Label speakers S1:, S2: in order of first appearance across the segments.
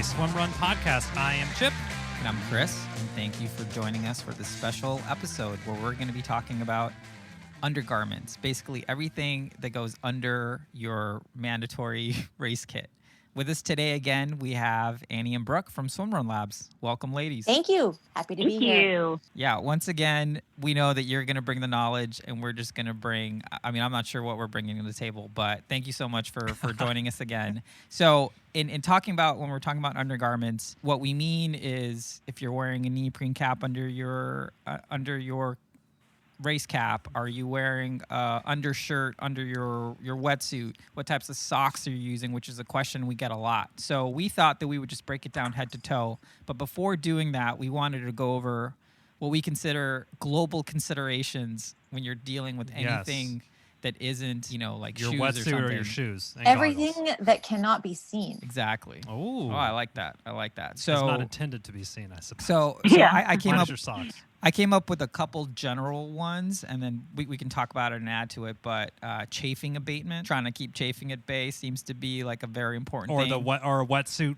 S1: Swimrun podcast. I am Chip.
S2: And I'm Chris, and thank you for joining us for this special episode where we're going to be talking about undergarments, basically everything that goes under your mandatory race kit. With us today again, we have Annie and Brooke from Swimrun Labs. Welcome, ladies.
S3: Thank you. Happy to be here.
S2: Yeah, once again, we know that you're going to bring the knowledge, and we're just going to bring, I'm not sure what we're bringing to the table, but thank you so much for joining us again. So in talking about, when we're talking about undergarments, what we mean is if you're wearing a neoprene cap under your race cap, are you wearing undershirt under your wetsuit? What types of socks are you using, which is a question we get a lot. So we thought that we would just break it down head to toe. But before doing that, we wanted to go over what we consider global considerations when you're dealing with anything that isn't, like
S1: your
S2: shoes
S1: wetsuit
S2: or something.
S1: or your shoes. And
S3: Everything
S1: goggles.
S3: that cannot be seen.
S2: Exactly.
S1: Oh,
S2: I like that. So
S1: it's not intended to be seen, I suppose.
S2: So
S3: Yeah.
S2: I came
S1: Minus
S2: up.
S1: your socks.
S2: I came up with a couple general ones, and then we can talk about it and add to it. But chafing abatement, trying to keep chafing at bay, seems to be like a very important thing.
S1: Or a wetsuit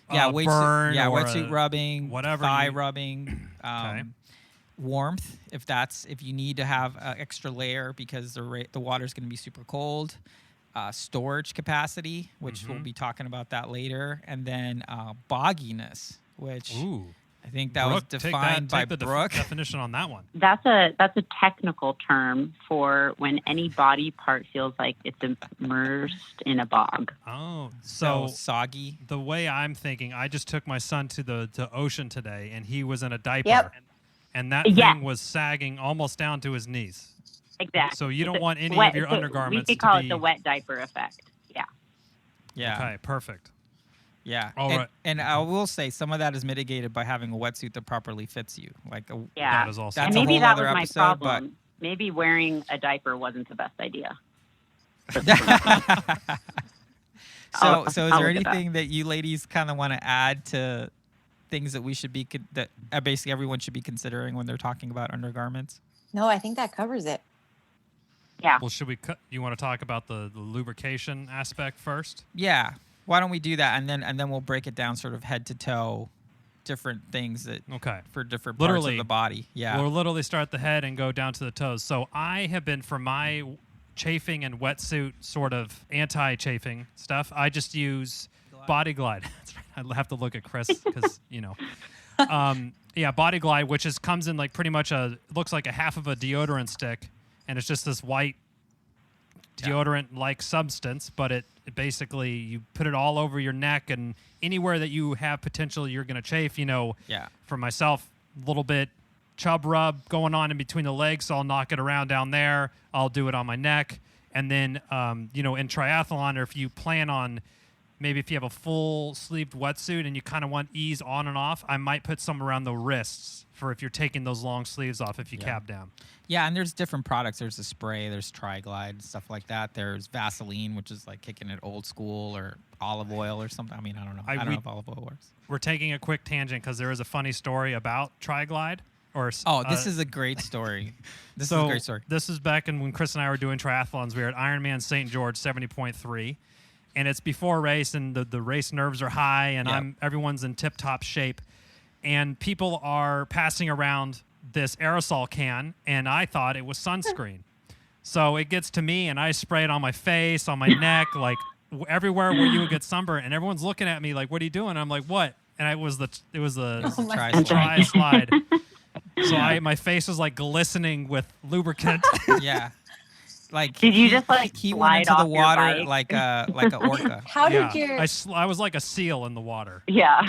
S1: burn.
S2: Wetsuit rubbing,
S1: whatever
S2: thigh rubbing,
S1: Okay.
S2: warmth if you need to have an extra layer because the water's going to be super cold. Storage capacity, which we'll be talking about that later, and then bogginess, which.
S1: Ooh.
S2: I think that
S1: Brooke,
S2: was defined by
S1: the
S2: Brooke.
S1: definition on that one.
S4: That's a technical term for when any body part feels like it's immersed in a bog.
S1: Oh,
S2: So
S1: so
S2: soggy.
S1: the way I'm thinking, I just took my son to the ocean today, and he was in a diaper,
S3: Yep.
S1: and that thing was sagging almost down to his knees.
S4: Exactly.
S1: So you don't want any
S4: wet,
S1: of your
S4: so
S1: undergarments
S4: we could call
S1: to be.
S4: it the wet diaper effect. Yeah.
S2: Yeah.
S1: Okay, perfect.
S2: Yeah.
S1: All right.
S2: And I will say some of that is mitigated by having a wetsuit that properly fits you.
S4: Yeah.
S1: That is also.
S2: That's
S4: And
S2: a
S4: maybe
S2: whole
S4: that
S2: other
S4: was my
S2: episode,
S4: problem. Maybe wearing a diaper wasn't the best idea.
S2: So
S4: I'll
S2: is there
S4: look at
S2: anything that you ladies kind of want to add to things that we should be that basically everyone should be considering when they're talking about undergarments?
S3: No, I think that covers it.
S4: Yeah.
S1: Well, should we? You want to talk about the lubrication aspect first?
S2: Yeah. Why don't we do that, and then we'll break it down sort of head to toe, different things that
S1: Okay.
S2: for different parts
S1: Literally,
S2: of the body. Yeah.
S1: We'll literally start at the head and go down to the toes. So I have been, for my chafing and wetsuit sort of anti-chafing stuff, I just use Body Glide. I'll have to look at Chris because, Body Glide, which comes in like pretty much looks like a half of a deodorant stick, and it's just this white deodorant-like substance, but it basically, you put it all over your neck and anywhere that you have potential you're going to chafe. For myself, a little bit chub rub going on in between the legs, so I'll knock it around down there. I'll do it on my neck. And then, in triathlon, or if you plan on, maybe if you have a full-sleeved wetsuit and you kind of want ease on and off, I might put some around the wrists for if you're taking those long sleeves off if you cap down.
S2: Yeah, and there's different products. There's a spray, there's Tri-Glide, stuff like that. There's Vaseline, which is like kicking it old school, or olive oil or something. I mean, I don't know. I don't know if olive oil works.
S1: We're taking a quick tangent because there is a funny story about Tri-Glide.
S2: This is a great story. This is a great story.
S1: This is back when Chris and I were doing triathlons. We were at Ironman St. George 70.3. And it's before a race, and the race nerves are high, and everyone's in tip-top shape. And people are passing around this aerosol can, and I thought it was sunscreen. So it gets to me, and I spray it on my face, on my neck, like everywhere where you would get sunburn. And everyone's looking at me like, "What are you doing?" I'm like, "What?" And it was the Tri-Slide. So my face was like glistening with lubricant.
S2: Yeah. Like,
S4: Did you just
S2: he went into the water like a orca.
S3: How did your
S1: I was like a seal in the water.
S4: Yeah.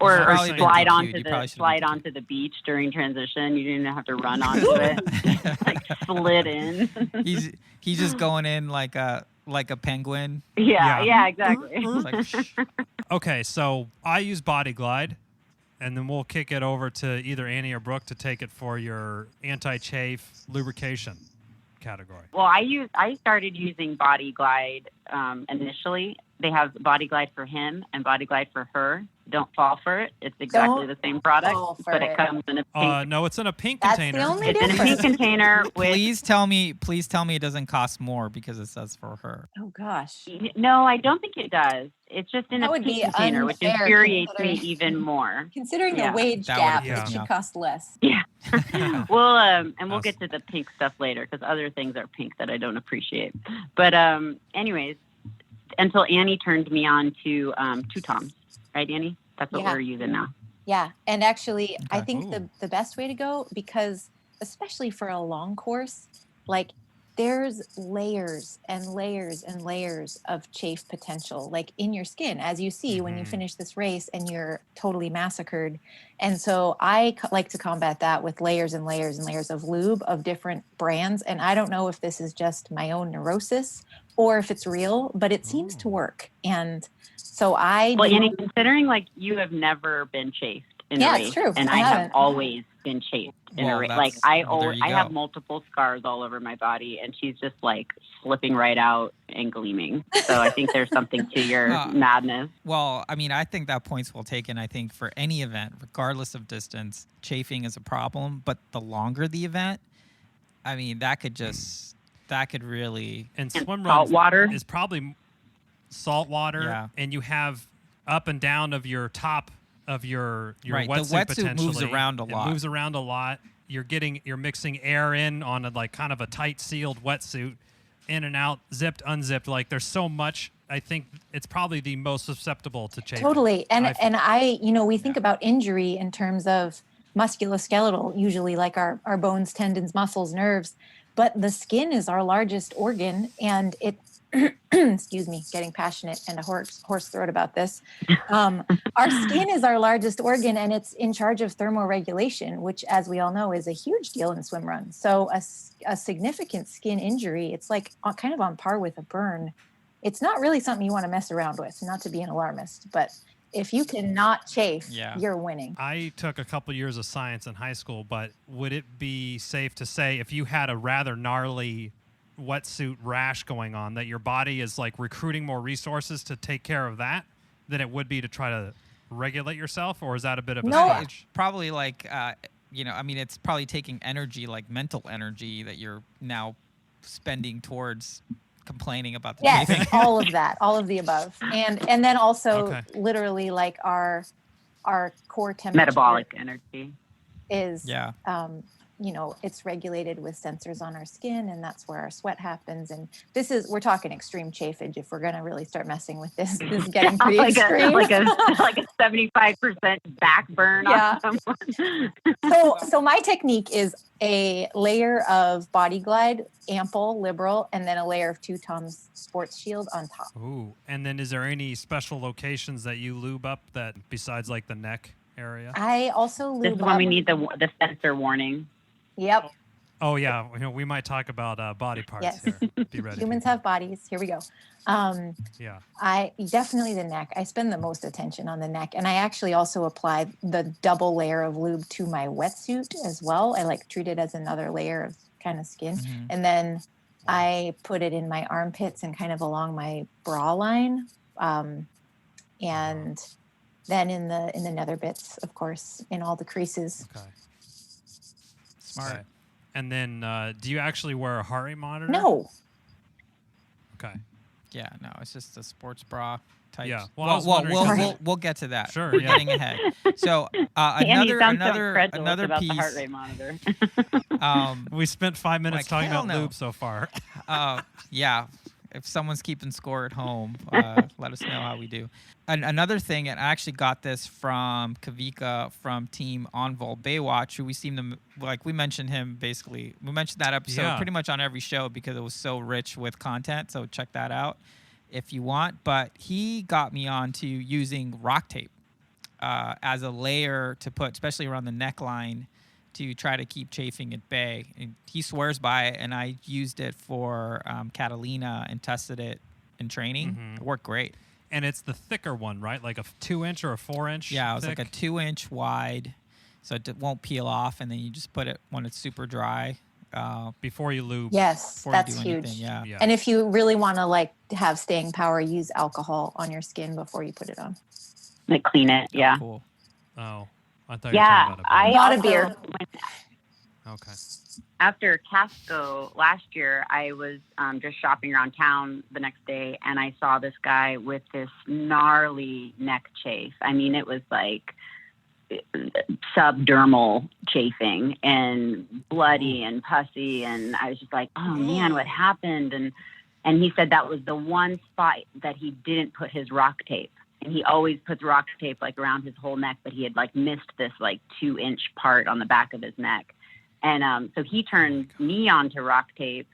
S4: Or
S2: probably been
S4: slide
S2: DQ'd. You probably should've been
S4: onto the beach during transition. You didn't have to run onto it. Like slid in.
S2: He's just going in like a penguin.
S4: Yeah, exactly.
S2: It's like, shh.
S1: Okay, so I use Body Glide, and then we'll kick it over to either Annie or Brooke to take it for your anti-chafe lubrication category.
S4: Well, I started using Body Glide initially they have Body Glide for him and Body Glide for her. Don't fall for it. It's exactly the same product, but it comes in a pink.
S1: No, it's in a pink
S3: That's
S1: container.
S3: the only
S4: It's in a
S3: difference.
S4: pink container. With,
S2: Please tell me it doesn't cost more because it says for her.
S3: Oh gosh.
S4: No, I don't think it does. It's just in
S3: That
S4: a
S3: would
S4: pink
S3: be
S4: container, which
S3: unfair
S4: infuriates me
S3: considering-
S4: even more.
S3: Considering
S4: Yeah.
S3: the wage
S2: That
S3: gap,
S2: would've
S3: it
S2: pissed me
S3: should
S2: off.
S3: cost less.
S4: Yeah. We'll get to the pink stuff later because other things are pink that I don't appreciate. But anyways, until Annie turned me on to two toms, right, Annie? That's what we're using now.
S3: Yeah. And actually, I
S2: Okay.
S3: think the best way to go, because especially for a long course, like there's layers and layers and layers of chafe potential, like in your skin, as you see when you finish this race and you're totally massacred. And so I like to combat that with layers and layers and layers of lube of different brands. And I don't know if this is just my own neurosis or if it's real, but it seems to work. And so
S4: Annie, considering like you have never been chafed in a race,
S3: it's true.
S4: and I have always been chafed in a race. Like I have multiple scars all over my body, and she's just like slipping right out and gleaming. So I think there's something to your madness.
S2: Well, I mean, I think that point's well taken. I think for any event, regardless of distance, chafing is a problem. But the longer the event, I mean, that could really.
S1: And swim
S4: salt water
S1: is probably salt water, and you have up and down of your top of your
S2: right.
S1: wetsuit.
S2: The wetsuit
S1: potentially
S2: moves around a lot.
S1: It moves around a lot. You're mixing air in on a like kind of a tight sealed wetsuit, in and out, zipped, unzipped. Like there's so much. I think it's probably the most susceptible to chafing.
S3: Totally. And we think about injury in terms of musculoskeletal, usually like our bones, tendons, muscles, nerves, but the skin is our largest organ, and it excuse me, getting passionate and a hoarse throat about this. Our skin is our largest organ, and it's in charge of thermoregulation, which, as we all know, is a huge deal in swim runs. So a significant skin injury, it's like kind of on par with a burn. It's not really something you want to mess around with, not to be an alarmist, but if you cannot chafe, you're winning.
S1: I took a couple years of science in high school, but would it be safe to say if you had a rather gnarly wetsuit rash going on that your body is like recruiting more resources to take care of that than it would be to try to regulate yourself? Or is that a bit of a stretch?
S2: It's probably like, it's probably taking energy, like mental energy that you're now spending towards complaining about the chafing.
S3: all of that, all of the above. And then also literally like our core temperature.
S4: Metabolic energy.
S3: Is it's regulated with sensors on our skin, and that's where our sweat happens. And we're talking extreme chafage. If we're going to really start messing with this is getting pretty extreme.
S4: like a 75% back burn on someone.
S3: So my technique is a layer of Body Glide, ample, liberal, and then a layer of 2 Toms Sports Shield on top.
S1: Ooh, and then is there any special locations that you lube up that besides like the neck area?
S3: I also lube
S4: This is when we need the sensor warning.
S3: Yep.
S1: Oh yeah, we might talk about body parts here. Be ready.
S3: Humans have bodies. Here we go. I definitely the neck. I spend the most attention on the neck, and I actually also apply the double layer of lube to my wetsuit as well. I like treat it as another layer of kind of skin, and then I put it in my armpits and kind of along my bra line, and then in the nether bits, of course, in all the creases.
S1: Okay.
S2: Smart.
S1: Okay. And then, do you actually wear a heart rate monitor?
S3: No.
S1: Okay.
S2: Yeah, no, it's just a sports bra type.
S1: Yeah.
S2: We'll get to that.
S1: Sure.
S2: We're getting ahead. So another
S4: about
S2: piece.
S4: The heart rate monitor.
S1: We spent 5 minutes talking about lube so far.
S2: Yeah. If someone's keeping score at home, let us know how we do. Another thing, and I actually got this from Kavika from Team Envol Baywatch, who we mentioned him basically. We mentioned that episode pretty much on every show because it was so rich with content. So check that out if you want. But he got me on to using Rocktape as a layer to put, especially around the neckline, to try to keep chafing at bay. And he swears by it, and I used it for Catalina and tested it in training. It worked great.
S1: And it's the thicker one, right? Like a 2-inch or a 4-inch?
S2: Yeah, it was
S1: thick?
S2: like a 2-inch wide, so it won't peel off, and then you just put it when it's super dry. before
S1: you lube.
S3: Yes, that's huge.
S2: Yeah.
S3: And if you really want to like have staying power, use alcohol on your skin before you put it on.
S4: Like clean it. Yeah.
S2: Cool.
S1: Oh, I thought you were talking about a beer.
S3: Not a beer.
S1: Okay.
S4: After Casco last year, I was just shopping around town the next day, and I saw this guy with this gnarly neck chafe. I mean, it was like subdermal chafing and bloody and pussy, and I was just like, oh man, what happened? And he said that was the one spot that he didn't put his Rocktape. And he always puts Rocktape like around his whole neck, but he had like missed this like 2-inch part on the back of his neck. And so he turned me on to Rocktape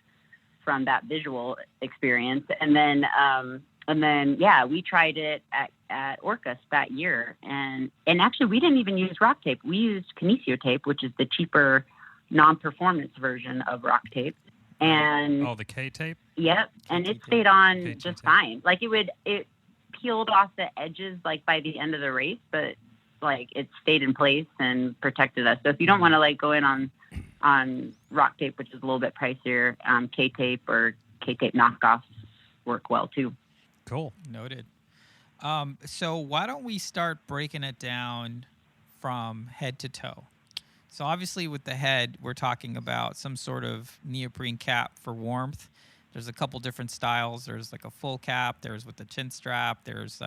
S4: from that visual experience. And then yeah, we tried it at Orcus that year. And actually we didn't even use Rocktape. We used Kinesio tape, which is the cheaper non-performance version of Rocktape. And
S1: the K tape?
S4: Yep. And it stayed on just fine. Like it peeled off the edges like by the end of the race, but like it stayed in place and protected us. So if you don't want to like go in on Rocktape, which is a little bit pricier, K-tape or K-tape knockoffs work well too.
S1: Cool.
S2: Noted. So why don't we start breaking it down from head to toe? So obviously with the head, we're talking about some sort of neoprene cap for warmth. There's a couple different styles. There's like a full cap. There's with the chin strap. There's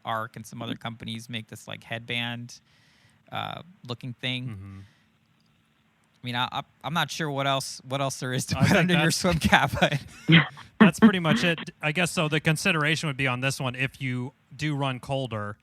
S2: Arc and some other companies make this like headband looking thing.
S1: Mm-hmm.
S2: I mean, I'm not sure what else there is to put under your swim cap. But
S1: that's pretty much it, I guess. So the consideration would be on this one, if you do run colder,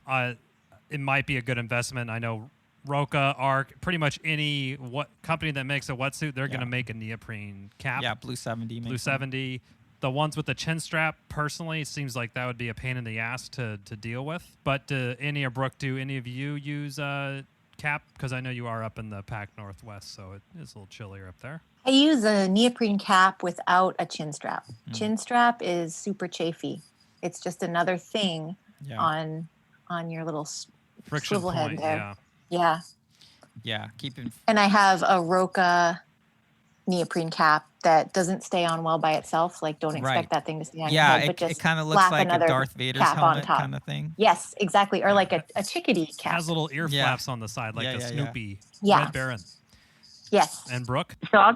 S1: it might be a good investment. I know Roka, Arc, pretty much any company that makes a wetsuit, they're going to make a neoprene cap.
S2: Yeah, Blue 70.
S1: Blue 70. The ones with the chin strap, personally, it seems like that would be a pain in the ass to deal with. But Annie or Brooke, do any of you use cap? Because I know you are up in the Pac Northwest, so it is a little chillier up there.
S3: I use a neoprene cap without a chin strap. Chin strap is super chafy. It's just another thing on your little
S1: friction
S3: swivel
S1: point,
S3: head there.
S1: Yeah.
S2: Yeah.
S3: And I have a Roka neoprene cap that doesn't stay on well by itself. Like, don't expect that thing to stay on your head. But
S2: it kind of looks like a Darth Vader's helmet kind of thing.
S3: Yes, exactly. Or like a chickadee cap.
S1: It has little ear flaps on the side, like the Snoopy Red Baron.
S3: Yes.
S1: And Brooke?
S4: So I'll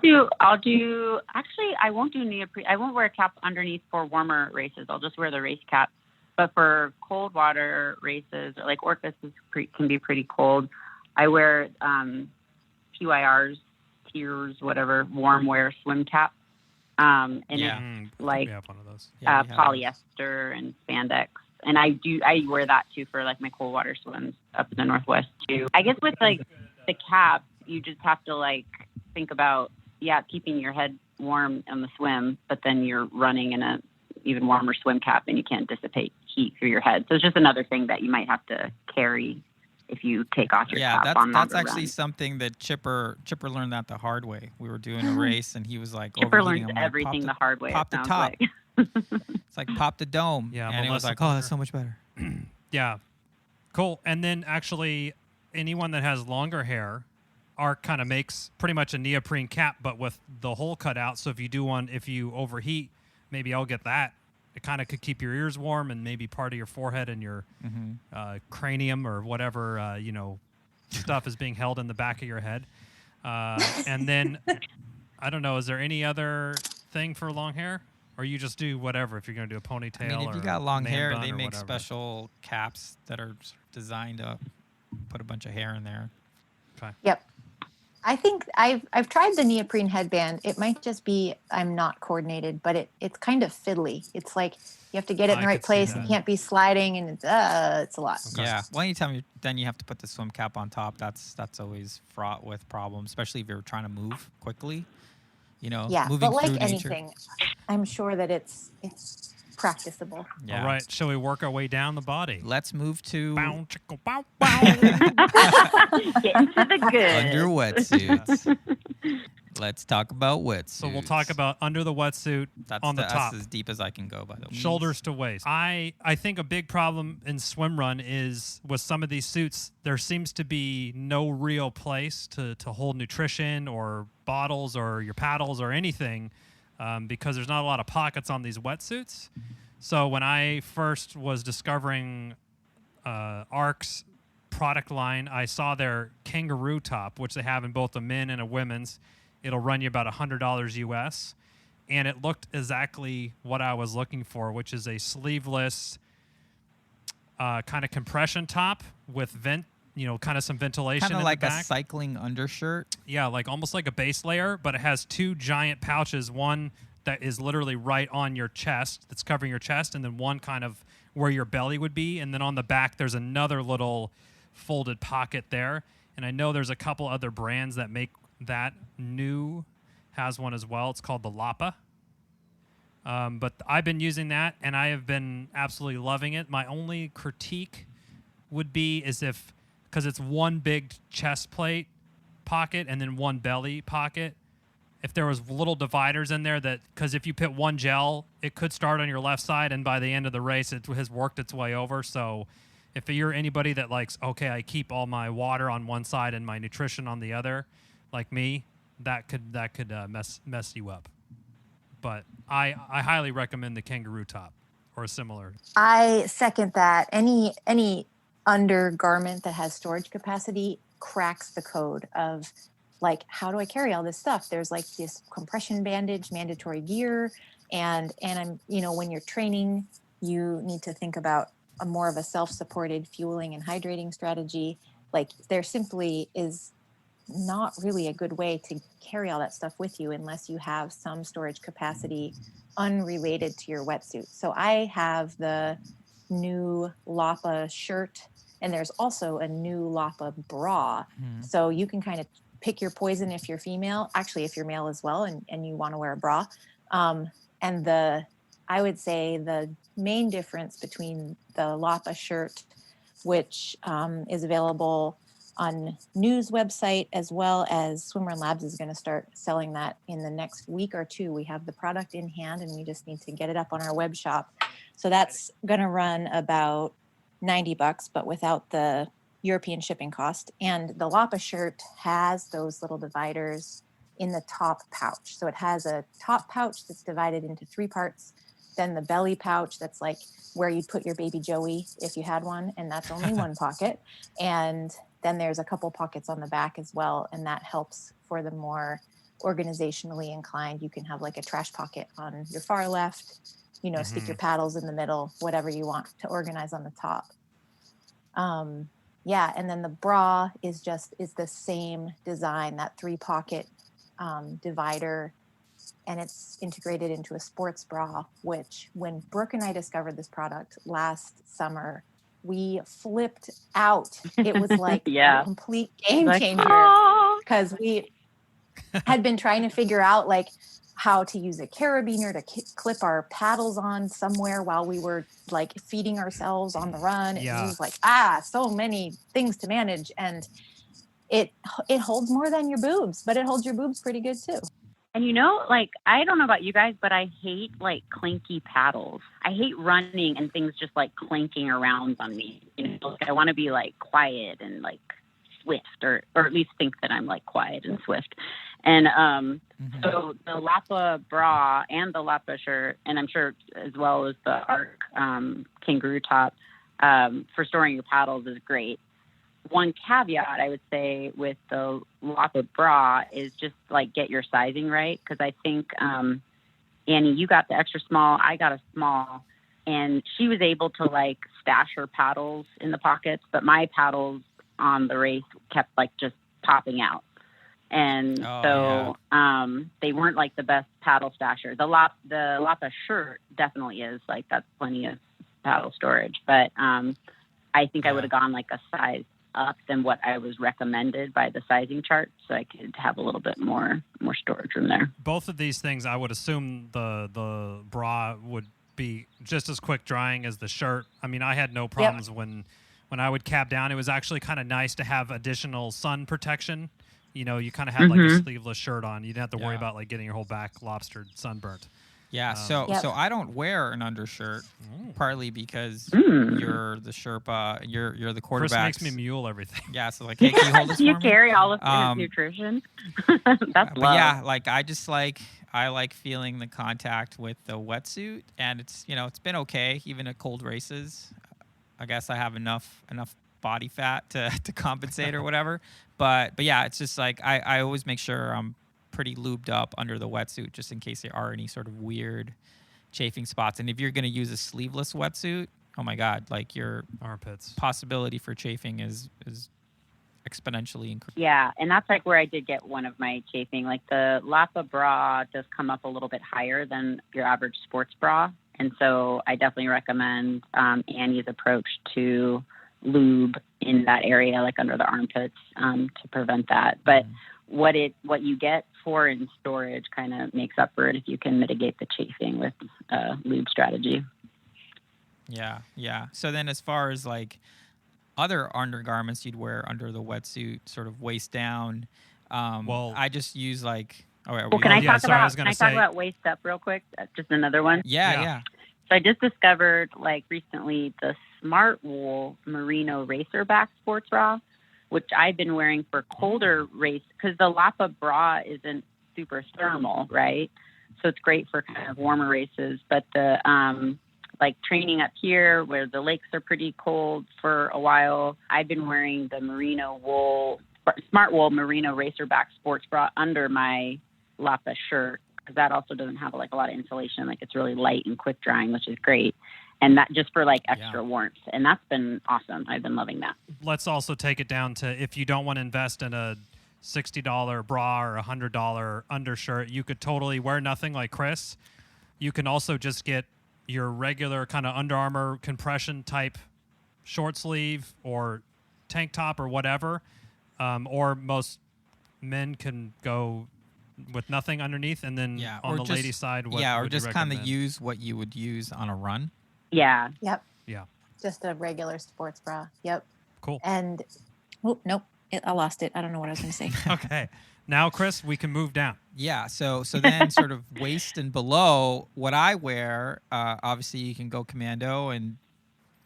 S4: do, actually, I won't do neoprene. I won't wear a cap underneath for warmer races. I'll just wear the race cap. But for cold water races, or like Orcus can be pretty cold, I wear PYR's, Tears, whatever, warm wear swim cap. And it's like
S1: we have one of those.
S4: Polyester and spandex. And I wear that too for like my cold water swims up in the Northwest too. I guess with like the cap, you just have to like think about, keeping your head warm on the swim, but then you're running in a even warmer swim cap and you can't dissipate heat through your head. So it's just another thing that you might have to carry if you take off your cap on
S2: that's actually
S4: runs.
S2: Something that Chipper learned that the hard way. We were doing a race and he was like,
S4: Chipper learns everything the hard way.
S2: Pop the top.
S4: Like.
S2: It's like pop the dome.
S1: Yeah,
S2: and it was like, oh, that's so much better.
S1: Yeah, cool. And then actually, anyone that has longer hair, Arc kind of makes pretty much a neoprene cap, but with the hole cut out. So if you overheat, maybe I'll get that. It kind of could keep your ears warm and maybe part of your forehead and your cranium or whatever stuff is being held in the back of your head. And then I don't know, is there any other thing for long hair, or you just do whatever if you're going to do a ponytail?
S2: I mean, if you
S1: or
S2: got long hair,
S1: bun
S2: they
S1: or
S2: make
S1: whatever.
S2: special caps that are designed to put a bunch of hair in there.
S1: Okay.
S3: Yep. I think I've tried the neoprene headband. It might just be I'm not coordinated, but it's kind of fiddly. It's like you have to get it in the right place. You can't be sliding, and it's a lot.
S2: Okay. Yeah. Well, anytime then you have to put the swim cap on top. That's always fraught with problems, especially if you're trying to move quickly.
S3: Yeah,
S2: moving
S3: but like
S2: through nature.
S3: anything, I'm sure that it's practicable.
S1: All right, shall we work our way down the body?
S2: Let's move to
S1: Bow, chicka, bow, bow.
S4: Get into the good.
S2: under wetsuits. Let's talk about wetsuits.
S1: So we'll talk about under the wetsuit on the top.
S2: That's as deep as I can go, by the way.
S1: Shoulders to waist. I think a big problem in swim run is with some of these suits, there seems to be no real place to hold nutrition or bottles or your paddles or anything because there's not a lot of pockets on these wetsuits. So when I first was discovering ARC's product line, I saw their Kangaroo top, which they have in both a men and a women's. It'll run you about $100 US. And it looked exactly what I was looking for, which is a sleeveless kind of compression top with kind of some ventilation in the back.
S2: Kind of like a cycling undershirt.
S1: Yeah, like almost like a base layer, but it has two giant pouches. One that is literally right on your chest, that's covering your chest, and then one kind of where your belly would be. And then on the back, there's another little folded pocket there. And I know there's a couple other brands that make that. New has one as well. It's called the Lapa. But I've been using that, and I have been absolutely loving it. My only critique would be because it's one big chest plate pocket and then one belly pocket, if there was little dividers in there because if you put one gel, it could start on your left side, and by the end of the race, it has worked its way over. So if you're anybody that likes, okay, I keep all my water on one side and my nutrition on the other, like me, that could mess you up. But I highly recommend the Kangaroo top or similar.
S3: I second that. Any undergarment that has storage capacity cracks the code of like, how do I carry all this stuff? There's like this compression bandage, mandatory gear, and I'm when you're training, you need to think about more of a self-supported fueling and hydrating strategy. Like there simply is not really a good way to carry all that stuff with you unless you have some storage capacity unrelated to your wetsuit. So I have the new Lapa shirt, and there's also a new Lapa bra. So you can kind of pick your poison if you're female, actually if you're male as well, and you want to wear a bra. And I would say the main difference between the Lapa shirt, which is available on news website, as well as Swimrun Labs is going to start selling that in the next week or two. We have the product in hand and we just need to get it up on our web shop. So that's going to run about $90, but without the European shipping cost. And the Lapa shirt has those little dividers in the top pouch. So it has a top pouch that's divided into 3 parts, then the belly pouch that's like where you'd put your baby Joey if you had one, and that's only one pocket. And then there's a couple pockets on the back as well, and that helps for the more organizationally inclined. You can have like a trash pocket on your far left, stick your paddles in the middle, whatever you want to organize on the top. And then the bra is the same design, that 3-pocket divider, and it's integrated into a sports bra, which when Brooke and I discovered this product last summer, we flipped out. It was like a complete game changer because we had been trying to figure out like how to use a carabiner to clip our paddles on somewhere while we were like feeding ourselves on the run. It was like, so many things to manage. And it holds more than your boobs, but it holds your boobs pretty good too.
S4: And I don't know about you guys, but I hate like clanky paddles. I hate running and things just like clanking around on me. I want to be like quiet and like swift, or at least think that I'm like quiet and swift. And so the Lapa bra and the Lapa shirt, and I'm sure as well as the ARC Kangaroo top for storing your paddles is great. One caveat I would say with the Lapa bra is just like get your sizing right, because I think Annie, you got the extra small, I got a small, and she was able to like stash her paddles in the pockets, but my paddles on the race kept like just popping out, and they weren't like the best paddle stasher. The Lapa shirt definitely is like, that's plenty of paddle storage, but I think I would have gone like a size up than what I was recommended by the sizing chart, so I could have a little bit more storage room there.
S1: Both of these things, I would assume the bra would be just as quick drying as the shirt. I mean, I had no problems when I would cap down. It was actually kind of nice to have additional sun protection. You know, you kind of had like a sleeveless shirt on. You didn't have to worry about like getting your whole back lobstered, sunburnt.
S2: Yeah, so I don't wear an undershirt, partly because you're the Sherpa, you're the quarterback.
S1: Chris makes me mule everything.
S2: Yeah, so like, hey, can you hold this for me?
S4: You carry all of his nutrition. That's love.
S2: Yeah, like I like feeling the contact with the wetsuit, and it's been okay even at cold races. I guess I have enough body fat to compensate or whatever. But yeah, it's just like I always make sure I'm pretty lubed up under the wetsuit just in case there are any sort of weird chafing spots. And if you're going to use a sleeveless wetsuit, oh my God, like your
S1: armpits
S2: possibility for chafing is exponentially increased.
S4: Yeah, and that's like where I did get one of my chafing. Like the Lapa bra does come up a little bit higher than your average sports bra. And so I definitely recommend Annie's approach to lube in that area, like under the armpits, to prevent that. But what you get for in storage kind of makes up for it if you can mitigate the chafing with lube strategy.
S2: Yeah. So then as far as like other undergarments you'd wear under the wetsuit, sort of waist down, I just use like...
S4: Can I talk about waist up real quick? Just another one?
S2: Yeah.
S4: So I just discovered, like, recently the Smart Wool Merino Racerback sports bra, which I've been wearing for colder race, because the Lapa bra isn't super thermal, right? So it's great for kind of warmer races. But the like training up here where the lakes are pretty cold for a while, I've been wearing the Smart Wool Merino Racerback sports bra under my Lapa shirt, because that also doesn't have like a lot of insulation. Like it's really light and quick drying, which is great. And that just for like extra warmth. And that's been awesome. I've been loving that.
S1: Let's also take it down to, if you don't want to invest in a $60 bra or $100 undershirt, you could totally wear nothing like Chris. You can also just get your regular kind of Under Armour compression type short sleeve or tank top or whatever. Or most men can go with nothing underneath, and then on the lady side,
S2: or just kind of use what you would use on a run.
S4: Yeah.
S3: Yep.
S1: Yeah.
S3: Just a regular sports bra. Yep.
S1: Cool.
S3: And nope, I lost it. I don't know what I was going to say.
S1: Okay. Now, Chris, we can move down.
S2: Yeah. So then sort of waist and below, what I wear, obviously you can go commando, and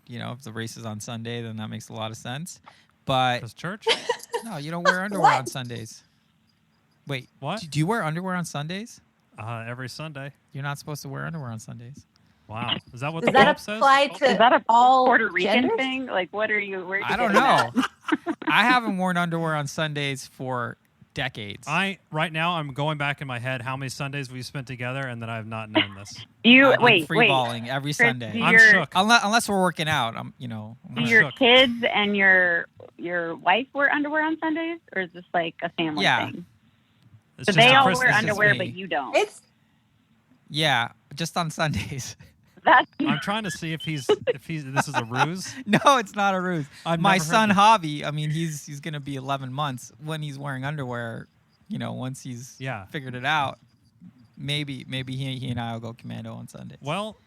S2: if the race is on Sunday, then that makes a lot of sense. But
S1: does church?
S2: No, you don't wear underwear on Sundays. Wait,
S1: what?
S2: Do you wear underwear on Sundays?
S1: Every Sunday.
S2: You're not supposed to wear underwear on Sundays.
S1: Wow. Is that what
S3: Does
S1: the
S3: that
S1: Pope says?
S3: apply to
S4: Is that a
S3: all
S4: Puerto Rican
S3: genders?
S4: thing? Like, what are you? Where are you
S2: I don't know. I haven't worn underwear on Sundays for decades.
S1: Right now I'm going back in my head how many Sundays we've spent together, and that I have not known this.
S2: I'm free balling every
S4: Chris,
S2: Sunday.
S1: I'm shook.
S2: Unless we're working out, I'm
S4: Do your kids and your wife wear underwear on Sundays, or is this like a family thing?
S1: It's
S4: So
S1: just
S4: they all
S1: Chris,
S4: wear
S1: this is
S4: underwear,
S1: me.
S4: but you don't.
S2: just on Sundays.
S1: I'm trying to see if he's this is a ruse.
S2: No, it's not a ruse. My son Javi, I mean, he's gonna be 11 months when he's wearing underwear. Once he's figured it out, maybe he and I will go commando on Sundays.
S1: Well,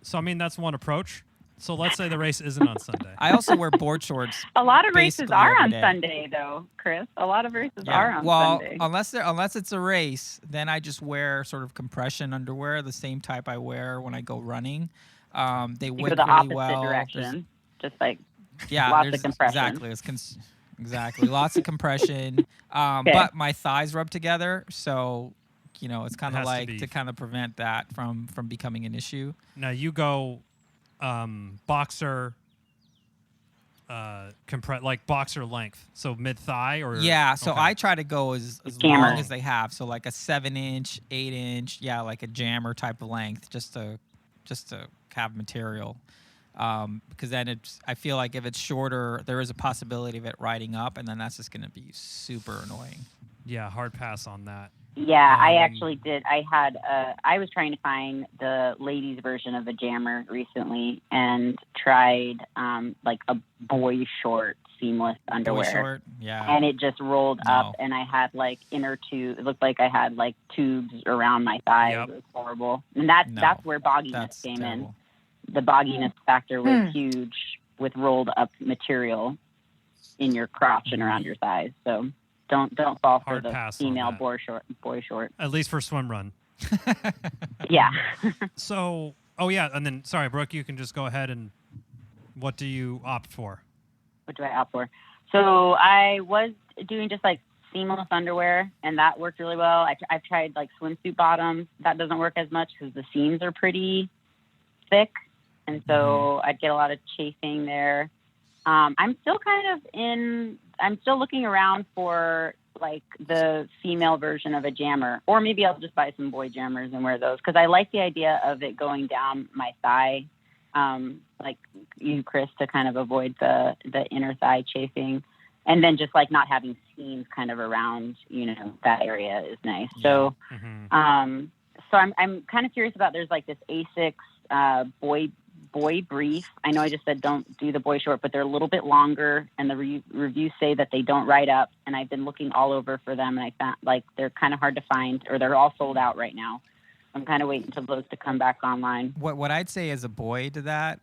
S1: so I mean that's one approach. So let's say the race isn't on Sunday.
S2: I also wear board shorts.
S4: A lot of races are on
S2: day.
S4: Sunday, though, Chris. A lot of races are on Sunday.
S2: Unless it's a race, then I just wear sort of compression underwear, the same type I wear when I go running. They
S4: you
S2: wick
S4: go the
S2: really
S4: opposite
S2: well.
S4: direction, just like
S2: lots
S4: of compression.
S2: Exactly. Exactly. Lots of compression. But my thighs rub together, so it's kind of like to kind of prevent that from becoming an issue.
S1: Now you go boxer like boxer length, so mid thigh or
S2: so I try to go as long as they have, so like a 7-inch, 8-inch, like a jammer type of length, just to have material, because then I feel like if it's shorter, there is a possibility of it riding up, and then that's just going to be super annoying.
S1: Yeah, hard pass on that.
S4: Yeah, I actually did. I was trying to find the ladies' version of a jammer recently and tried like a boy short seamless underwear.
S2: Boy short, yeah.
S4: And it just rolled up, and I had like inner tube. It looked like I had like tubes around my thighs. Yep. It was horrible. And that's where bogginess came in. The bogginess factor was huge with rolled up material in your crotch and around your thighs. So don't fall for the female boy short.
S1: At least for swim run.
S4: Yeah.
S1: So, and then sorry, Brooke, you can just go ahead and what do you opt for?
S4: What do I opt for? So I was doing just like seamless underwear, and that worked really well. I've tried like swimsuit bottoms. That doesn't work as much because the seams are pretty thick, and so I'd get a lot of chafing there. I'm still looking around for like the female version of a jammer, or maybe I'll just buy some boy jammers and wear those because I like the idea of it going down my thigh, like you, Chris, to kind of avoid the inner thigh chafing, and then just like not having seams kind of around, that area is nice. So, so I'm kind of curious about. There's like this Asics boy brief. I know I just said don't do the boy short, but they're a little bit longer, and the reviews say that they don't ride up, and I've been looking all over for them, and I found like they're kind of hard to find, or they're all sold out right now. I'm kind of waiting for those to come back online.
S2: What I'd say as a boy to that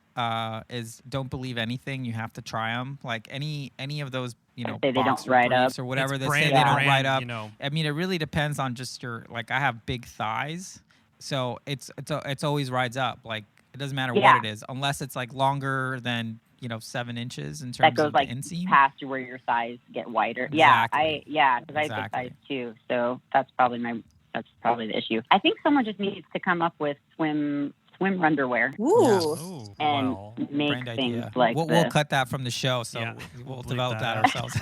S2: is don't believe anything. You have to try them. Like any of those,
S4: say they don't ride up
S2: or whatever,
S1: it's
S2: they say they don't ride up.
S1: I
S2: mean, it really depends on just your, like I have big thighs, so it's always rides up. Like it doesn't matter what it is, unless it's like longer than 7 inches in terms
S4: that goes
S2: of
S4: like
S2: the inseam.
S4: Past where your thighs get wider.
S2: Exactly.
S4: Because I have big thighs too, so that's probably the issue. I think someone just needs to come up with swim underwear. And make things like
S2: we'll cut that from the show, so we'll develop that ourselves.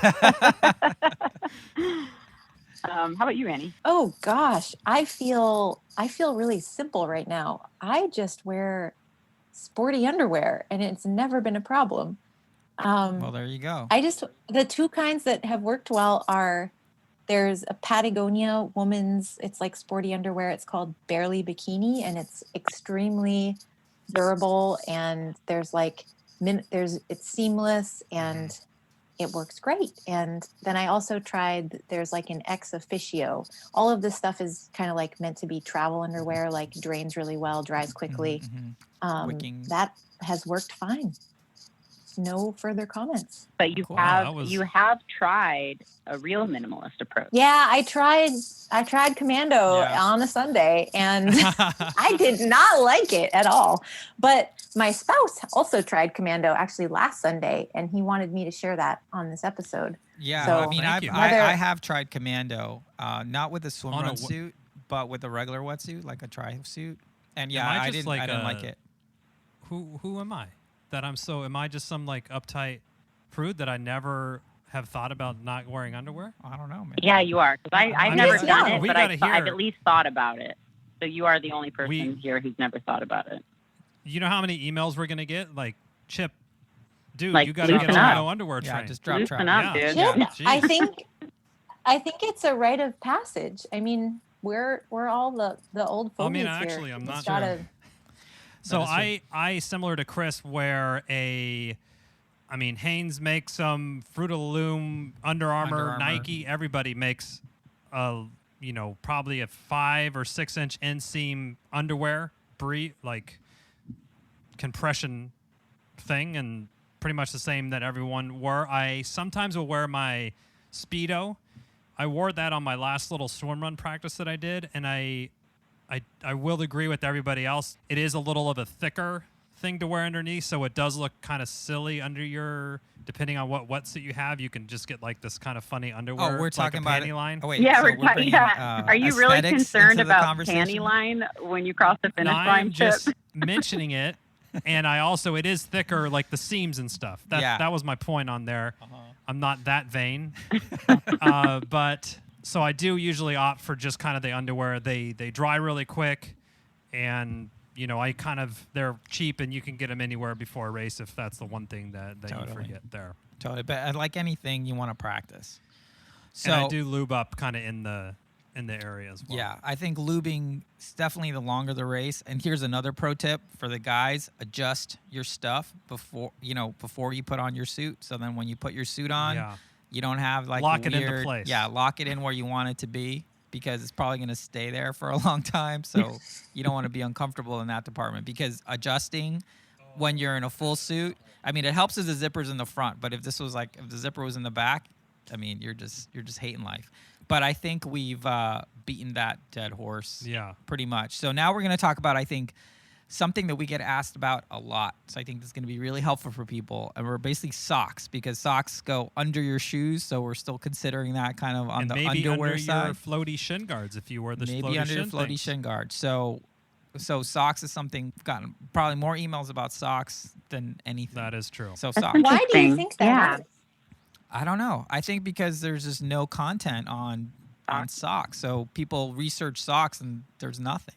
S4: How about you, Annie?
S3: Oh gosh, I feel really simple right now. I just wear sporty underwear, and it's never been a problem.
S2: Well, there you go.
S3: The two kinds that have worked well are, there's a Patagonia woman's, it's like sporty underwear. It's called Barely Bikini, and it's extremely durable, and there's like it's seamless and it works great. And then I also tried, there's like an ex officio. All of this stuff is kind of like meant to be travel underwear, like drains really well, dries quickly. That has worked fine. No further comments.
S4: But you have tried a real minimalist approach.
S3: Yeah, I tried Commando on a Sunday, and I did not like it at all. But my spouse also tried Commando actually last Sunday, and he wanted me to share that on this episode.
S2: Yeah,
S3: so,
S2: I mean, I have tried Commando, not with a swimrun suit, but with a regular wetsuit, like a tri suit. And I didn't like it.
S1: Who am I? Am I just some like uptight prude that I never have thought about not wearing underwear?
S2: I don't know, man.
S4: Yeah, you are. Because I've never done it, but I've at least thought about it. So you are the only person here who's never thought about it.
S1: You know how many emails we're going to get? Like, Chip, dude,
S4: like,
S1: you got to get on no underwear train.
S2: Yeah, just drop
S4: trap. Up, dude.
S3: Chip, I think it's a rite of passage. I mean, we're all the old fogies here.
S1: Actually, I'm not sure. So I similar to Chris, wear Hanes makes some Fruit of the Loom, Under Armour, Nike. Everybody makes, probably a 5 or 6 inch inseam underwear, like compression thing, and pretty much the same that everyone wore. I sometimes will wear my Speedo. I wore that on my last little swim run practice that I did, and I will agree with everybody else. It is a little of a thicker thing to wear underneath, so it does look kind of silly under your, depending on what wetsuit you have, you can just get like this kind of funny underwear.
S2: Oh, we're talking
S1: like
S2: about
S1: panty line.
S2: Oh, wait,
S4: yeah,
S2: so
S4: we're talking. Are you really concerned about panty line when you cross the finish line?
S1: I'm just mentioning it, and it is thicker, like the seams and stuff. That was my point on there. I'm not that vain, but. So I do usually opt for just kind of the underwear. They dry really quick, and they're cheap, and you can get them anywhere before a race if that's the one thing that you forget there.
S2: Totally, but like anything, you want to practice. So
S1: and I do lube up kind of in the in the area as well.
S2: Yeah, I think lubing is definitely the longer the race. And here's another pro tip for the guys: adjust your stuff before you put on your suit. So then when you put your suit on, you don't have like
S1: lock it into place.
S2: Yeah, lock it in where you want it to be, because it's probably going to stay there for a long time. So you don't want to be uncomfortable in that department, because adjusting when you're in a full suit, I mean, it helps if the zipper's in the front, but if the zipper was in the back, I mean, you're just hating life. But I think we've beaten that dead horse pretty much. So now we're going to talk about, I think, something that we get asked about a lot. So I think this is going to be really helpful for people. And we're basically socks, because socks go under your shoes. So we're still considering that kind of on the underwear side.
S1: Maybe under your floaty shin guards if you wear the
S2: maybe under your floaty shin guards. So socks is something, we've gotten probably more emails about socks than anything.
S1: That is true.
S2: So socks.
S3: Why do you think that is?
S2: I don't know. I think because there's just no content on socks. So people research socks and there's nothing.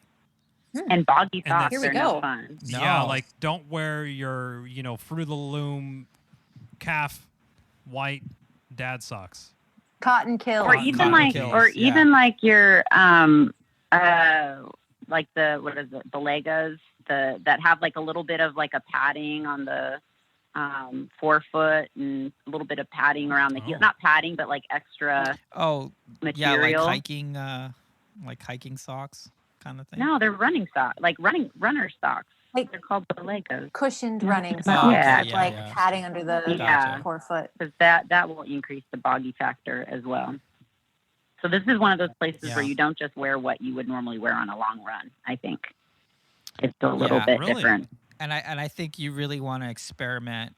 S4: And boggy socks
S3: Here we
S4: are
S3: go.
S4: no fun.
S2: No.
S1: Yeah, like don't wear your, Fruit of the Loom calf white dad socks.
S3: Cotton kills.
S4: Or even
S2: Cotton
S4: like
S2: kills,
S4: even like your like the Legos that have like a little bit of like a padding on the forefoot and a little bit of padding around the heel. Not padding, but like extra material.
S2: Yeah, like hiking socks kind of thing.
S4: No, they're running socks, like runner socks. Like they're called the Legos.
S3: Cushioned running
S2: Oh,
S3: socks,
S2: okay,
S3: with like padding under the forefoot.
S4: Because that will increase the boggy factor as well. So this is one of those places where you don't just wear what you would normally wear on a long run. I think it's a little bit different.
S2: And I think you really want to experiment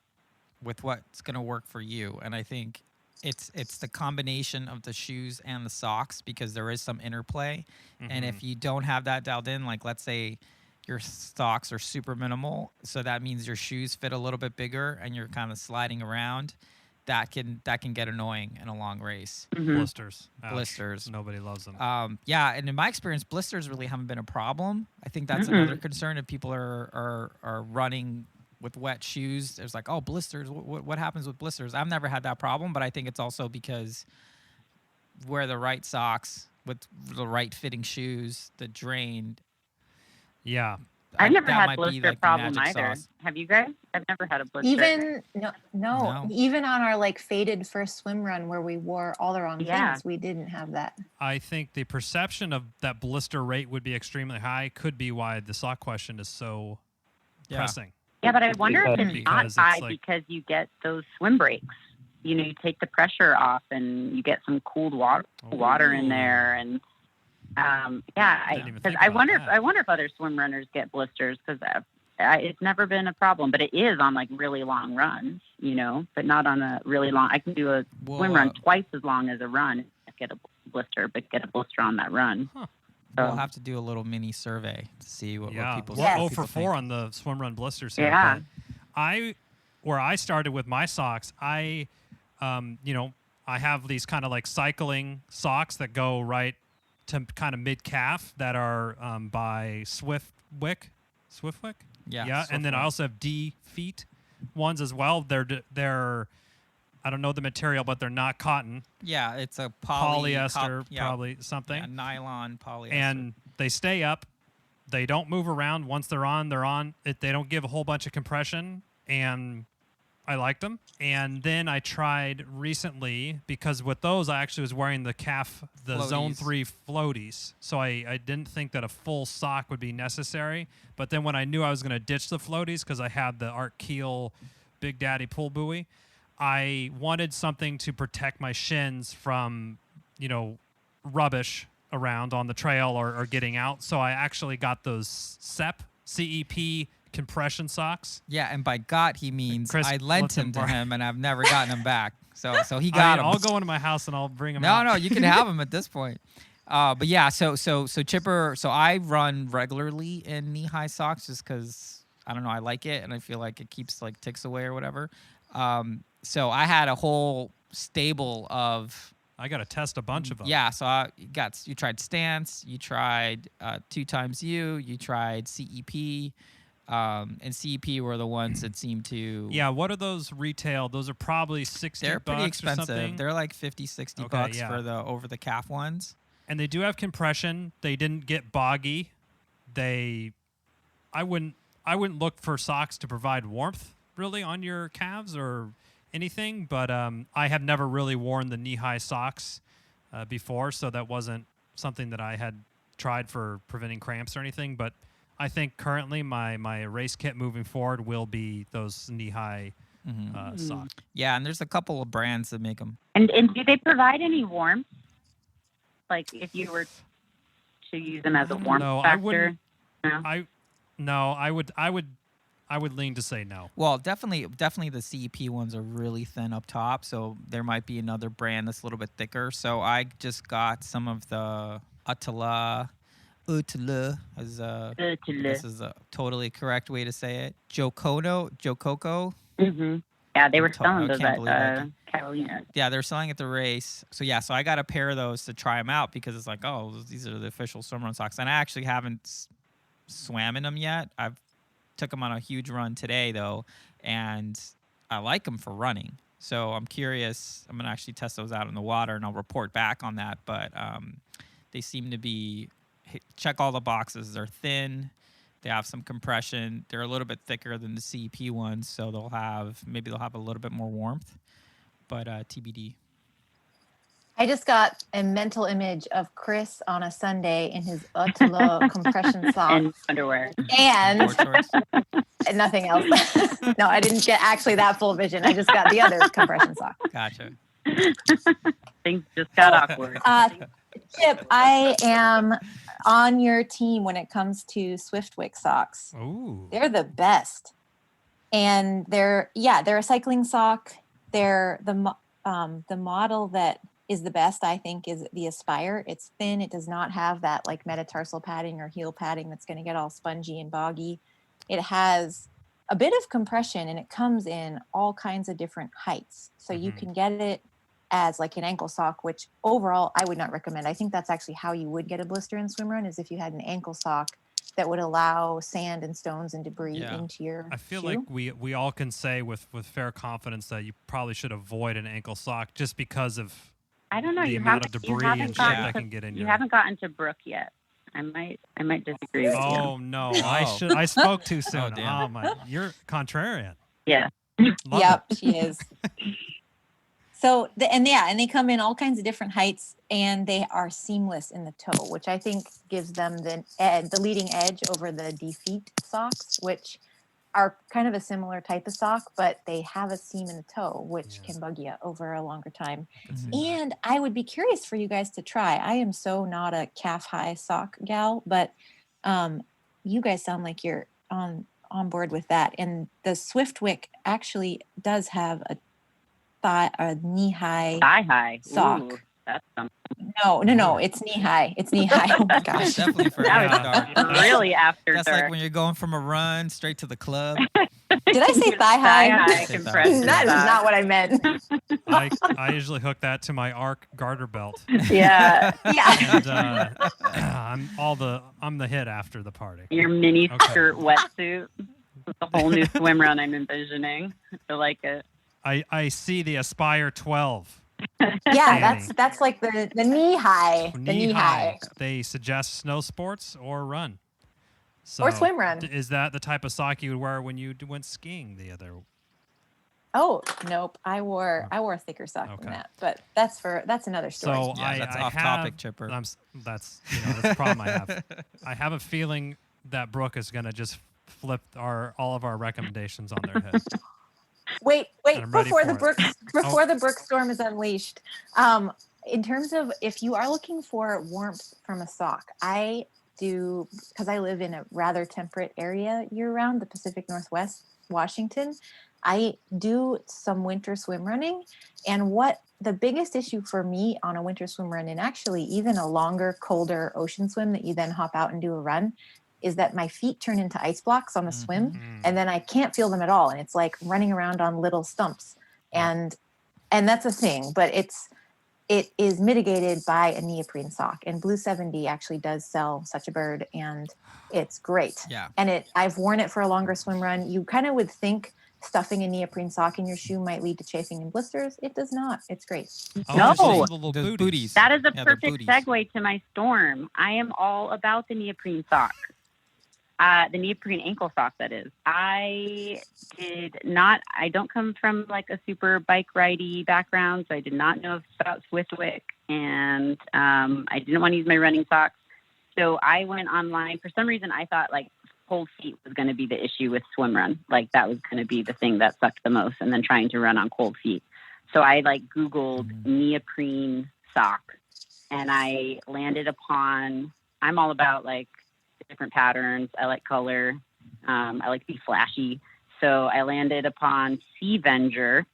S2: with what's going to work for you. And I think it's the combination of the shoes and the socks, because there is some interplay. Mm-hmm. And if you don't have that dialed in, like let's say your socks are super minimal, so that means your shoes fit a little bit bigger and you're kind of sliding around, that can get annoying in a long race.
S4: Mm-hmm.
S1: Blisters. Ouch.
S2: Blisters.
S1: Nobody loves them.
S2: And in my experience, blisters really haven't been a problem. I think that's another concern if people are running with wet shoes. There's like, oh, blisters. What happens with blisters? I've never had that problem, but I think it's also because wear the right socks with the right fitting shoes that drain.
S1: Yeah.
S4: I've never had a blister problem either.
S2: Sauce.
S4: Have you guys? I've never had a blister.
S3: Even no. Even on our like faded first swim run where we wore all the wrong things, we didn't have that.
S1: I think the perception of that blister rate would be extremely high. Could be why the sock question is so pressing.
S4: Yeah, but I wonder if it's not high because you get those swim breaks. You take the pressure off and you get some cooled water in there, and because I wonder if other swim runners get blisters, because it's never been a problem, but it is on like really long runs, but not on a really long. I can do a swim run twice as long as a run and get a blister on that run.
S2: Huh. So we'll have to do a little mini survey to see what people
S1: say. We're 0 for 4 on the swim run blisters here.
S4: Yeah.
S1: Where I started with my socks, I have these kind of like cycling socks that go right to kind of mid calf that are by Swiftwick. Yeah. And then I also have D feet ones as well. They're I don't know the material, but they're not cotton.
S2: Yeah, it's a
S1: polyester, probably something.
S2: Yeah, nylon polyester.
S1: And they stay up. They don't move around. Once they're on, they're on. They don't give a whole bunch of compression, and I liked them. And then I tried recently, because with those, I actually was wearing the floaties. Zone 3 floaties. So I didn't think that a full sock would be necessary. But then when I knew I was going to ditch the floaties because I had the Art Keel Big Daddy pull buoy, I wanted something to protect my shins from, rubbish around on the trail or getting out. So I actually got those CEP compression socks.
S2: Yeah, and by got he means I lent him to him, and I've never gotten them back. So he got them.
S1: I'll go into my house and I'll bring them out.
S2: No, you can have them at this point. But yeah, so Chipper. So I run regularly in knee-high socks just because I don't know, I like it and I feel like it keeps like ticks away or whatever. So I had a whole stable of.
S1: I got to test a bunch of them.
S2: Yeah, so you tried Stance, you tried 2XU, you tried CEP, and CEP were the ones that seemed to.
S1: Yeah, what are those retail? Those are probably $60.
S2: They're pretty expensive.
S1: Or something.
S2: They're like $50, $60 for the over the calf ones.
S1: And they do have compression. They didn't get boggy. I wouldn't look for socks to provide warmth really on your calves or anything, but I have never really worn the knee-high socks before, so that wasn't something that I had tried for preventing cramps or anything. But I think currently my race kit moving forward will be those knee-high socks.
S2: Yeah, and there's a couple of brands that make them.
S4: And do they provide any warmth? Like if you were to use them as a warmth factor?
S1: I would lean to say no.
S2: Well, definitely the CEP ones are really thin up top, so there might be another brand that's a little bit thicker. So I just got some of the Utila, this is a totally correct way to say it. Jococo.
S4: Mm-hmm. Yeah, they were selling those at Catalina.
S2: Yeah, they're selling at the race. So so I got a pair of those to try them out because it's like, oh, these are the official swimrun socks. And I actually haven't swam in them yet. I've took them on a huge run today though, and I like them for running. So I'm curious. I'm gonna actually test those out in the water, and I'll report back on that. But they seem to be check all the boxes. They're thin. They have some compression. They're a little bit thicker than the CEP ones, so they'll have a little bit more warmth. But TBD.
S3: I just got a mental image of Chris on a Sunday in his Utila compression socks
S4: and underwear
S3: and nothing else. No, I didn't get actually that full vision. I just got the other compression sock.
S2: Gotcha.
S4: Things just got awkward.
S3: Chip, I am on your team when it comes to Swiftwick socks.
S1: Ooh.
S3: They're the best. And they're a cycling sock. They're the model that is the best, I think, is the Aspire. It's thin. It does not have that like metatarsal padding or heel padding that's going to get all spongy and boggy. It has a bit of compression, and it comes in all kinds of different heights. So you can get it as like an ankle sock, which overall I would not recommend. I think that's actually how you would get a blister in swimrun, is if you had an ankle sock that would allow sand and stones and debris into your
S1: I feel
S3: shoe.
S1: like we all can say with fair confidence that you probably should avoid an ankle sock just because of
S4: I don't know.
S1: the amount of debris and shit that can get in
S4: you haven't gotten to Brooke yet. I might disagree with you.
S1: Oh no, I spoke too soon. Oh my, you're contrarian.
S4: Yeah.
S3: Yep, she is. So and they come in all kinds of different heights, and they are seamless in the toe, which I think gives them the leading edge over the defeat socks, which are kind of a similar type of sock, but they have a seam in the toe, which can bug you over a longer time. And I would be curious for you guys to try. I am so not a calf high sock gal, but you guys sound like you're on board with that. And the Swiftwick actually does have a knee high
S4: thigh high
S3: sock.
S4: Ooh, that's something.
S3: No, it's knee high. It's knee high. Oh my gosh.
S2: Definitely for
S4: that was really after
S2: That's
S4: dark.
S2: like when you're going from a run straight to the club.
S3: Did I say thigh high?
S4: Thigh compression
S3: That is not what I meant.
S1: I usually hook that to my arc garter belt.
S4: Yeah.
S3: Yeah.
S1: And I'm the hit after the party.
S4: Your mini skirt wetsuit. It's a whole new swim run I'm envisioning. I like it.
S1: I see the Aspire 12.
S3: Yeah, that's like the knee high. The knee high.
S1: They suggest snow sports or run. So
S3: or swim run.
S1: Is that the type of sock you would wear when you went skiing the other?
S3: Oh, nope. I wore a thicker sock than that, but that's another story.
S1: So
S2: that's off topic, Chipper.
S1: That's the problem I have. I have a feeling that Brooke is going to just flip all of our recommendations on their head.
S3: Wait! Before the Brooke storm is unleashed, in terms of if you are looking for warmth from a sock, I do, because I live in a rather temperate area year round, the Pacific Northwest, Washington. I do some winter swim running, and what the biggest issue for me on a winter swim run, and actually even a longer, colder ocean swim that you then hop out and do a run, is that my feet turn into ice blocks on the swim, and then I can't feel them at all. And it's like running around on little stumps. And that's a thing, but it is mitigated by a neoprene sock. And Blue 70 actually does sell such a bird, and it's great.
S2: Yeah.
S3: And I've worn it for a longer swim run. You kind of would think stuffing a neoprene sock in your shoe might lead to chafing and blisters. It does not. It's great.
S1: Oh,
S4: No.
S1: just the little
S2: Those
S1: booties.
S4: That is a
S2: Yeah, the
S4: perfect
S2: booties.
S4: segue to my storm. I am all about the neoprene sock. The neoprene ankle sock, that is. I don't come from like a super bike ridey background, so I did not know about Swiftwick, and I didn't want to use my running socks. So I went online. For some reason, I thought like cold feet was going to be the issue with Swimrun. Like that was going to be the thing that sucked the most, and then trying to run on cold feet. So I like Googled neoprene sock, and I landed upon, I'm all about like different patterns. I like color. I like to be flashy. So I landed upon Sea Venger,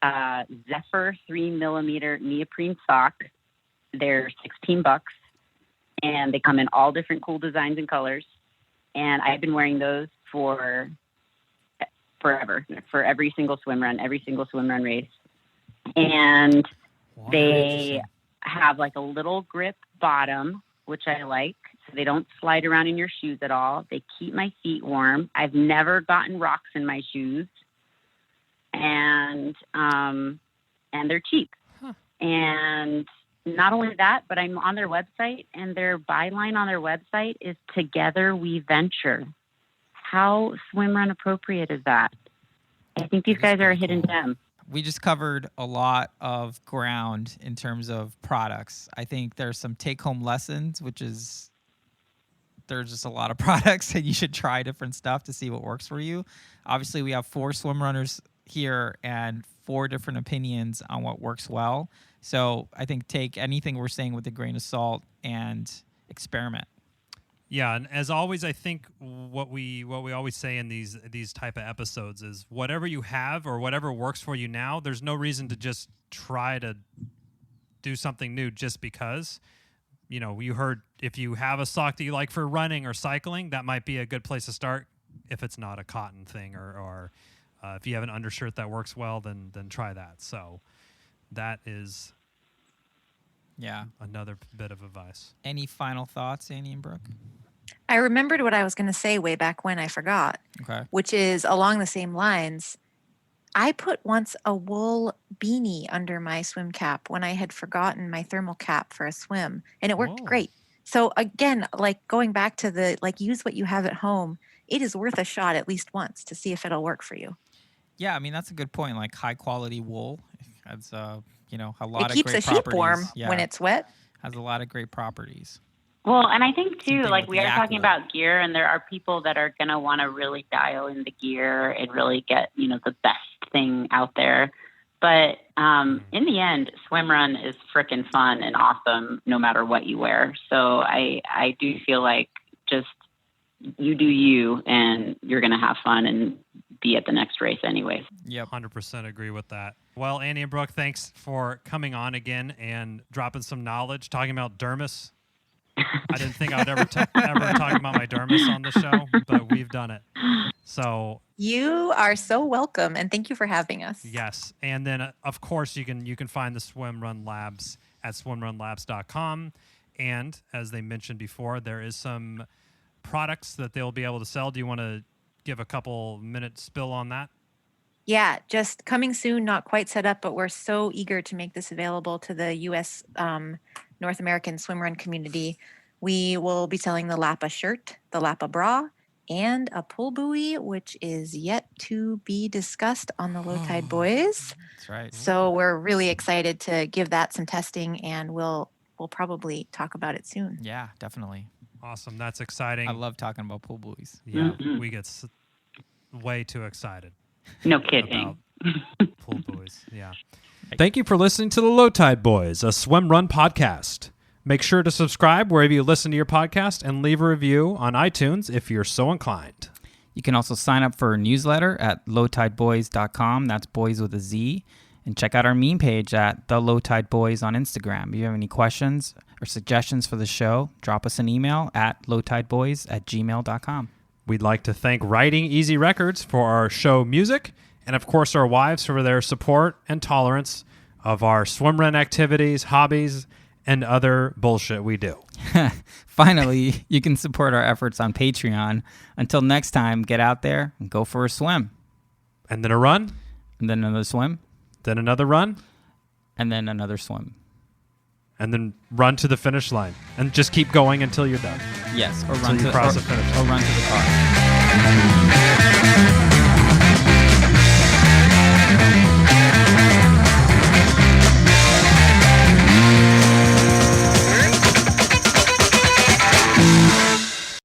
S4: Zephyr 3mm neoprene sock. They're $16, and they come in all different cool designs and colors. And I've been wearing those for forever, for every single swim run race. And they have like a little grip bottom, which I like. So they don't slide around in your shoes at all. They keep my feet warm. I've never gotten rocks in my shoes. And they're cheap.
S1: Huh.
S4: And not only that, but I'm on their website, and their byline on their website is "Together We Venture." How swimrun appropriate is that? I think these guys are a hidden gem.
S2: We just covered a lot of ground in terms of products. I think there's some take-home lessons, which is there's just a lot of products, and you should try different stuff to see what works for you. Obviously, we have 4 swim runners here and 4 different opinions on what works well. So I think take anything we're saying with a grain of salt and experiment.
S1: Yeah, and as always, I think what we always say in these type of episodes is whatever you have or whatever works for you now, there's no reason to just try to do something new just because. You know, you heard if you have a sock that you like for running or cycling, that might be a good place to start if it's not a cotton thing or if you have an undershirt that works well, then try that. So that is another bit of advice.
S2: Any final thoughts, Annie and Brooke?
S3: I remembered what I was going to say way back when I forgot, which is along the same lines. I put once a wool beanie under my swim cap when I had forgotten my thermal cap for a swim, and it worked great. So again, like going back to the, like, use what you have at home. It is worth a shot at least once to see if it'll work for you.
S2: Yeah, I mean, that's a good point. Like high quality wool has, a lot
S3: it
S2: of great properties.
S3: It keeps a sheep warm when it's wet.
S2: Has a lot of great properties.
S4: Well, and I think too, like we are
S2: yak
S4: talking
S2: wool.
S4: about gear, and there are people that are going to want to really dial in the gear and really get, the best thing out there. But in the end, swimrun is freaking fun and awesome no matter what you wear. So I do feel like just you do you, and you're going to have fun and be at the next race anyways.
S1: Yep, 100% agree with that. Well, Annie and Brooke, thanks for coming on again and dropping some knowledge, talking about dermis. I didn't think I would ever talk about my dermis on the show, but we've done it. So
S3: you are so welcome, and thank you for having us.
S1: Yes, and then of course you can find the Swimrun Labs at swimrunlabs.com, and as they mentioned before, there is some products that they'll be able to sell. Do you want to give a couple minutes spill on that?
S3: Yeah, just coming soon, not quite set up, but we're so eager to make this available to the U.S. North American swimrun community. We will be selling the Lappa shirt, the Lappa bra, and a pull buoy, which is yet to be discussed on the Low Tide Boyz.
S2: That's right.
S3: So we're really excited to give that some testing, and we'll probably talk about it soon.
S2: Yeah, definitely.
S1: Awesome. That's exciting.
S2: I love talking about pull buoys.
S1: Yeah, we get way too excited.
S4: No kidding.
S1: About pull buoys. Yeah. Thank you for listening to the Low Tide Boyz, a swim run podcast. Make sure to subscribe wherever you listen to your podcast and leave a review on iTunes if you're so inclined.
S2: You can also sign up for a newsletter at lowtideboyz.com. That's boys with a Z. And check out our meme page at The Low Tide Boyz on Instagram. If you have any questions or suggestions for the show, drop us an email at lowtideboyz@gmail.com.
S1: We'd like to thank Writing Easy Records for our show music, and of course our wives for their support and tolerance of our swimrun activities, hobbies, and other bullshit we do.
S2: Finally, you can support our efforts on Patreon. Until next time, get out there and go for a swim.
S1: And then a run.
S2: And then another swim.
S1: Then another run.
S2: And then another swim.
S1: And then run to the finish line. And just keep going until you're done.
S2: Yes. Or
S1: run to the finish line.
S2: Or run to the car.